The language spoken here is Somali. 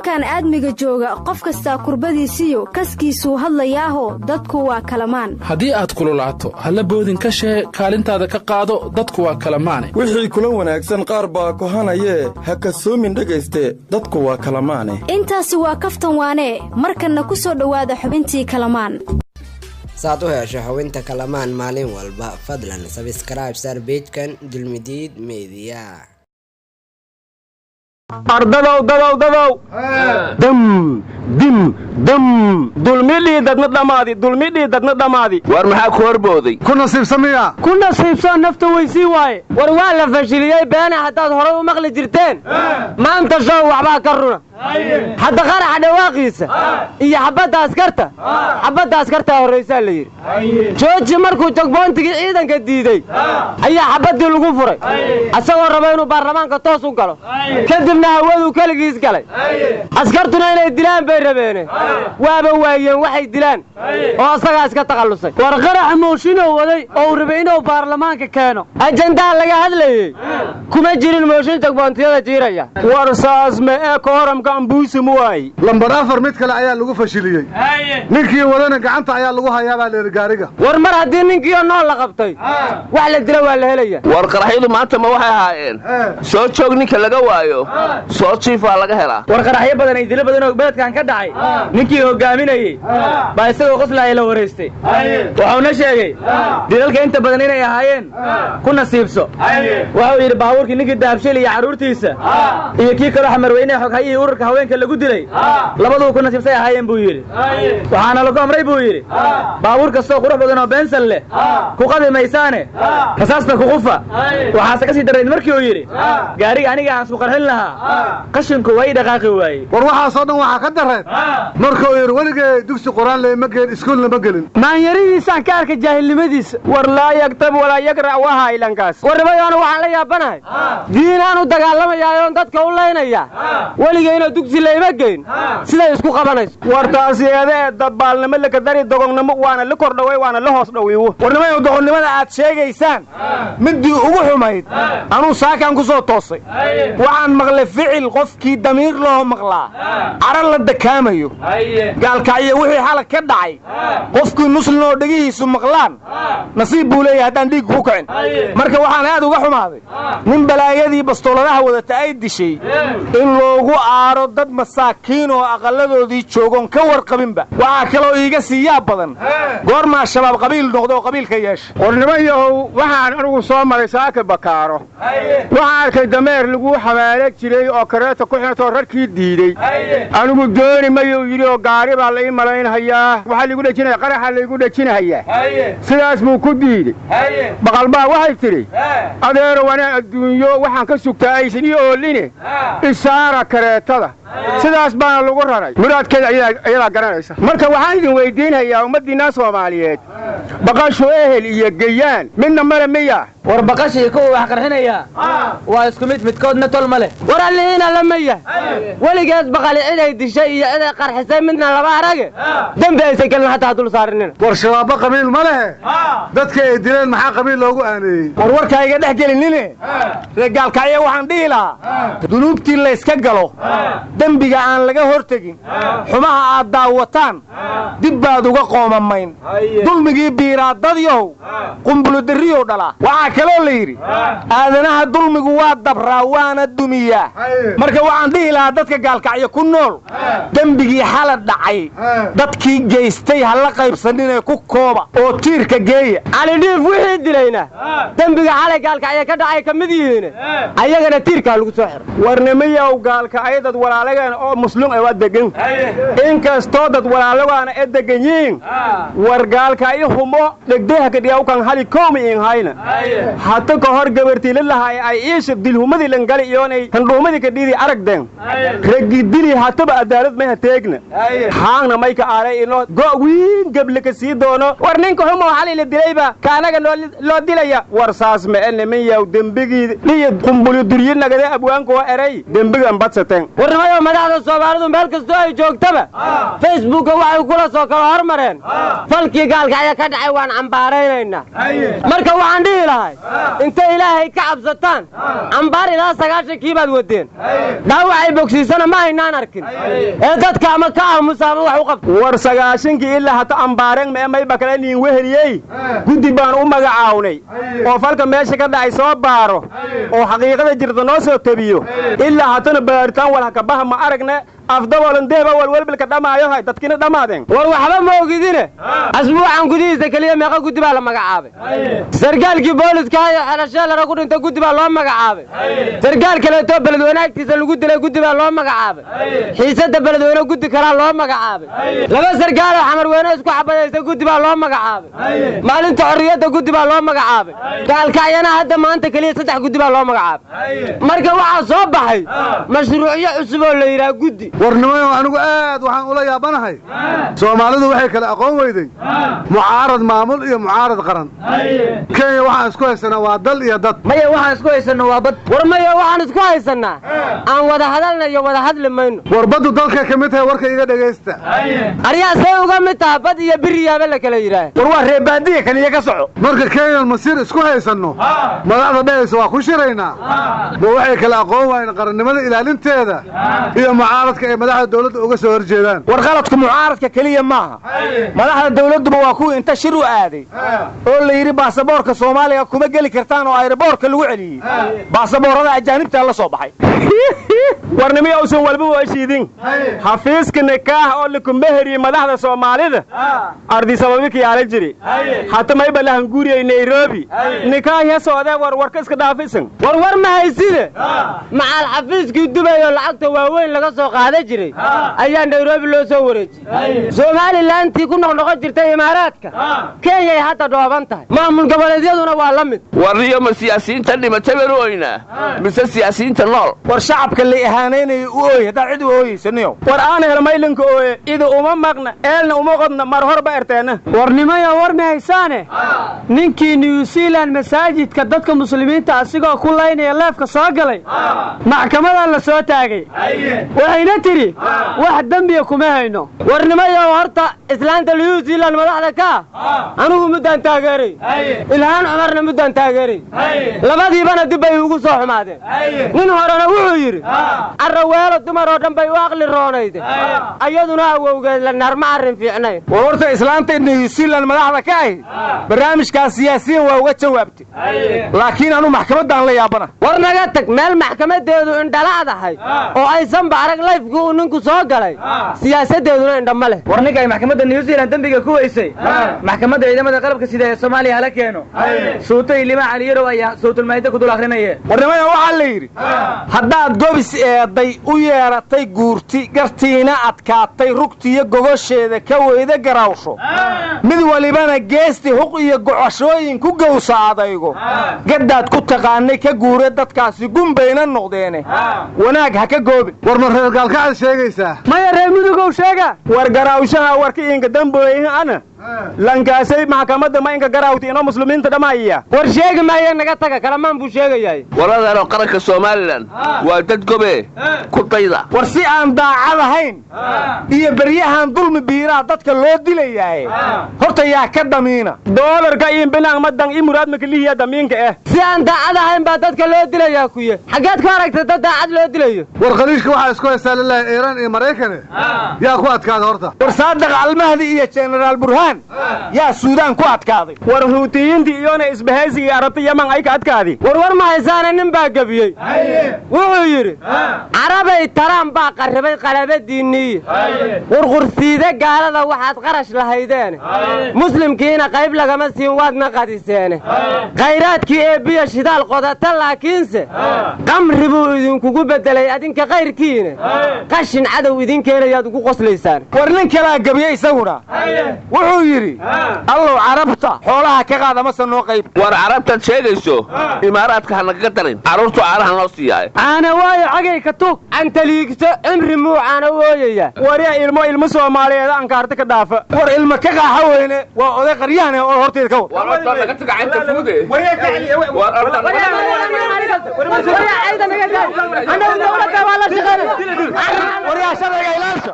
koonkan aadmiga jooga qof kasta kurbadiisiyo kaskiisuu hadlayaaho dadku waa kalamaan haddii aad kululaato halla boodin ka shee kaalintaada ka qaado dadku waa kalamaane wixii kula wanaagsan qaar baa kohanayee ha kasoomin dhegayste dadku waa kalamaane intaasi waa kaftan waane markanna ku soo dhowaada xubintii kalamaan saad u hesho xubinta kalamaan maalin walba fadlan subscribe sar page-kan Dulmidiid Media أرددو ددو ددو دم دم دم دulmidiid dadna dhamaadi dulmidiid dadna dhamaadi war maxaa ku horbooday kuna siibsan nafta weysi waaye war waa la fashiliyay been hadaad hore u maqli jirteen maanta soo waxba ka runa hadda qarax dhawaaqiisa iyo xabadda askarta horeysa la yiri jooji markuu jagboontigii ciidanka diiday ayaa xabadii lagu furay asagoo raba inuu baarlamaanka toos u galo kadibna hawadu kaligiis galay askartuna inay dilaan bay rabeen waaba waayeen waxay dilaan oo asaga iska taqallusay war qarax mooshin oo waday oo rabay inuu baarlamaanka keeno ajandaa laga hadlayay kuma jirin mooshin jagboontiga jiiraya war saas ma ee kooram ambuusi muwaay lambar 4 mid kale ayaa lagu fashiliyay ninkii wadana gacanta ayaa lagu hayaa leer gaariga war mar hadii ninkii nool la qabtay wax la dilo waa la helaya war qaraxyadu maanta ma waxay ahaayeen soo joog ninka laga waayo soo jiifa laga helaa war qaraxyo badan ay dilo badan oo beedkan ka dhacay ninkii hogaaminayay baa isagoo qoslay la wareystay wuxuu sheegay dilalka inta badan inay ahaayeen ku nasiibso wuxuu yiri baabuurkii ninkii daabshil iyo caruurtiisa iyo kii kale xamar weyne xog hayay ururka haweenka lagu dilay labadoo ku nasiibsay ahaayeen buu yiri waxaana lagu amray buu yiri baabuur kasto qurux badan oo beensan leh ku qadimaysaane rasaasta ku qufa waxa ka sii dareed markii uu yiri gaariga aniga aan soo qarxin lahaa qashinku way dhaqaaqi waayay war waxa soo dhan waxa ka dareed markuu yiri waligay dugsi quraan leeyma geen iskuulna ma gelin maan yaridiisa ka arka jaahilnimadiisa war la yaqtab wala yaqra waha ilankaas war bayana waxa la yaabanahay diinaan u dagaalamayaa dadka u leynaya waligayna dugsi leeyma geen sida isku qabanayso wartaasiyada dabaalnimo la kadari dogognimo waana la kordhaway waana la hoos dhawiyo warnimo dogognimada aad sheegaysaan midii ugu xumayd anu saakan ku soo toosay waxaan maqlay ficil qofkii damiir loo maqlaa aran la dakaamayo gaalkaayo wixii xal ka dhacay qofkii muslim oo dhagihiisu maqlaan nasiib buu leeyahay hadaan dhiig ku kacin marka waxaan aad uga xumaaday nin balaayadii bastooladaha wadata ay dishay in loogu aaro dad masaakiin oo aqaladoodii joogon ka warqabinba waxa kale oo iiga siiyaa badan goorma shabaab qabiil noqdo qabiilka yeesha warnimayow waxaan anigu soo maray saaka bakaaro waxa arkay dameer lagu xawaareeg jiray oo kareeto ku xirto rarkii diiday anigu dooni mayo yiri oo gaari baa la ii malaynhayaa waxa lagu dhajinay qaraxa lagu dhajinaya sidaas buu ku diiday baqalbaa waxay tiri adeero wana adduunyo waxaan ka sugtaa aysan ii ooline isaara kareetada sidaas baa lagu raray muraadkeeda ayaa garanaysa marka waxaan idin weydiinayaa ummadina Soomaaliyeed baqasho ehel iyo gayaan midna mara miya war baqashii ku wax qarxinaya waa isku midkoodna tol male war alleena lamaya waligeed baqali ciday dishay iyo ciday qarxisay midna laba arage dambe ay kalna hatta dul saarnina war shabaab qabiil ma leh dadka ay dileen maxaa qabiil loogu aaneeyay war warkayga dhex gelinine regaalkaayo waxaan dhihi lahaa dunuubtii la iska galo dambiga aan laga hortagin xumaha aad daawataan dib baad uga qoomamayn dulmigii biiraadadiyow qumbulo dariyo dhala waxa kale la yiri aadanaha dulmigu waa dabraa waana dumiyaa marka waxaan dhihi lahaa dadka gaalkacyo ku nool dambigii xalad dhacay dadkii geystay hal qaybsanin ee ku kooba oo tiirka geeya ali dhiif wixii dilayna dambiga xalay gaalkacyo ka dhacay kamid yihiin ayagana tiirka lagu soo xir warnimiyow gaalkacyo dad walaalagan oo muslim ay wadegan in kasto dad walaalagan ay degan yihiin war gaalkacyo humo dhegdeha ka dhiyaw kan hali koomi in hayna hatta ka hor gabartii lahaay ay iisha dilhumadii lan gali iyoonay handhoomadii ka dhidi aragden ragi dili hatta adaalad ma hateegna haana may ka aaray ino go'wiin gable ka sii doono war ninka humo hali la dilayba kaanaga loo dilaya war saas ma en min yaw dambigi liye qumbulu duriyeen nagada abwaanko eray dambigan badsateen warnamayo madax madaxda Soomaalidu meel kasta ay joogtaba Facebook waxay kula soo kala hormareen falkii gaalka ayaa ka dhacay waan cambaaraynayna marka waxaan dhihi lahay inta Ilaahay ka cabsataan cambaar ilaa 9 kiibaad wadeen dhaawacay bogsiisana ma aynaan arkin ee dadka ama ka aamusaama wax u qabto war 9 kii ilaa hata cambaareen ma bakala niin weheliyay guddi baan u magacaawnay oo falka meesha ka dhacay soo baaro oo xaqiiqada jirta noo soo tabiyo ilaa hatana baaritaan wala ka baha ma aragna afdabolan deeba walwalbilka dhamaayo hay dadkina dhamaadeen war waxba ma ogidine asbuucan gudihiisa kaliya meeqa guddi baa la magacaabay sargaalkii booliska iyo xalashaa lagu dhintay guddi baa loo magacaabay sargaal kale oo beledweyne agtiisa lagu dilay guddi baa loo magacaabay xiisada beledweyne guddi kale loo magacaabay laba sargaal oo xamarweyne isku xabadaysa guddi baa loo magacaabay maalinta xorriyada guddi baa loo magacaabay gaalkaayana hadda maanta kaliya 3 guddi baa loo magacaabay marka waxa soo baxay mashruucyo cusub oo la yiraahdo guddi warnimayo anigu aad waxaan ula yaabanahay Soomaalidu waxay kala aqoon weyday mucaarad maamul iyo mucaarad qaran Kenya waxaan isku haysanaa waa dal iyo dad maya waxaan isku haysanaa waa bad war maya waxaan isku haysanaa aan wada hadalnayo wada hadli mayno war badu dalka ka mid tahay warka iga dhageysta ariya say uga mid tahay bad iyo biriyaaba la kala yiraahdo war waa reebaadiye kaliya ka soco marka Kenya masir isku haysano madaxda dhayso waa ku shiraynaa waxay kala aqoon waayeen qarannimada ilaalinteeda iyo mucaaradka ee madaxda dawladda uga soo horjeedaan war qaladku mucaaradka kaliya maaha madaxda dawladdu waa kuwa inta shir u aaday oo la yiri baasaboorka Soomaaliya kuma gali kartaan oo aeroboortka lagu celiyay baasaboorada ajaanibta la soo baxay warnimiyo usan walba waa shiidin xafiiska nikaah oo la kumahariye madaxda Soomaalida ardi sababki yaala jiri hatta may balahan guuriyay Nairobi nikaah ya sooda warka iska dhaafisan war ma hayside macal xafiiskii Dubai oo lacagta waaweyn laga soo qaaday jiray ayaa Nairobi loo soo wareejiyay Somaliland tii ku noqon jirtay Imaaraadka Kenya ay hadda dhooban tahay maamul goboleedyaduna waa la mid wariyo ma siyaasiyiinta dhimatay weerooyna mise siyaasiyiinta nool war shacabka la ihaanaynay u ooy hada cid u ooyisaniyo war aan helmaylinka ooy ida uma maqna eelna uma qodna mar horba erteena warnimayo war ma haysaane ninkii New Zealand masaajidka dadka muslimiinta asigoo ku laynaya leefka soo galay maxkamada la soo taagay waxayna tiri wax dambiya kuma hayno warnimayo horta islaanta New Zealand madaxda ka anigu mudaan taageeray ilhaan umarna mudaan taageeray labadiibana dib ay ugu soo xumaadeen nin horena wuxuu yiri arraweelo dumar oo dhan bay u aqli roonayde ayaduna awowgeed la narma arin fiicnay warta islaanta New Zealand madaxda ka ay barnaamijkaas siyaasiyan waa uga jawaabtay laakiin anu maxkamadan la yaabana war naga tag meel maxkamadeedu indhalaadahay oo aysan baarag live-ku ninku soo galay siyaasadeeduna indhama leh war ninka ay maxkamadda New Zealand dambiga ku weysay maxkamadda ciidamada qalabka sida ee Soomaaliya la keeno suutay lima caliyaro ayaa suutul maayda ku dul akhrinayay warnimada waxa la yiri haddaad gobis eeday u yeeratay guurti gartiina adkaatay rugtiyo gogosheeda ka weyda garaawsho mid walibana geesti huq iyo gocashooyin ku gowsaadaygo gadaad ku taqaanay ka guure dadkaasi gumbayna noqdeene wanaag ha ka goobin war ma reer gaalka sheegaysaa maya reer mudugow sheega war garaawshaha warkii inga damboyay ana lankaasay maxkamadda ma inka garaawti inoo muslimiinta dhamaaya war sheegi maayo naga taga kalamaan buu sheegayay walaalaha qaranka Soomaaliland waa dad gobe ku dayda war si aan daacad ahayn iyo bariyahan dulmi biiraa dadka loo dilayay horta yaa ka damiina doolarka iyo bilaan madan iyo muraad makliya damiinka si aan daacad ahayn baa dadka loo dilayaa kuye xageed ka aragtay dad daacad loo dilayo war qaliishka waxa isku haysaa lilaahi Iran iyo Mareykan yaa ku adkaada horta war Saadiq Almahdi iyo General Burhan yaa Suudaan ku adkaaday war Huutiyiintii iyona isbahaysiga Arabta Yaman ay ka adkaaday war ma haysaana nin baa gabiyay wuxuu yiri Arabay taraan baa qarribay qalabadiinii qurqursiida gaalada waxaad qarash lahaydeen muslimkiina qayb lagama siin waadna qadiseen khayraadkii ee biyo shidaal qodata laakiinse qamri buu idinkugu bedelay adinka qayrkiina qashin cadow idin keenayaad ugu qoslaysaan war nin kala gabiyay isaguna wuxuu wuxuu yidhi allow carabta xoolaha ka qaada mase noo qayb war carabtaad sheegayso imaaraadka ha nagaga darin carruurtu caanaha noo siiyaaye caana waayo cagay ka tug antaliigto cimri muu caana wooyaya waryaa ilmo soomaaliyeed ankaarta ka dhaafa war ilma ka qaaxa weyne waa oday qaryahane oo horteed ka waryaa sharciga ilaalsha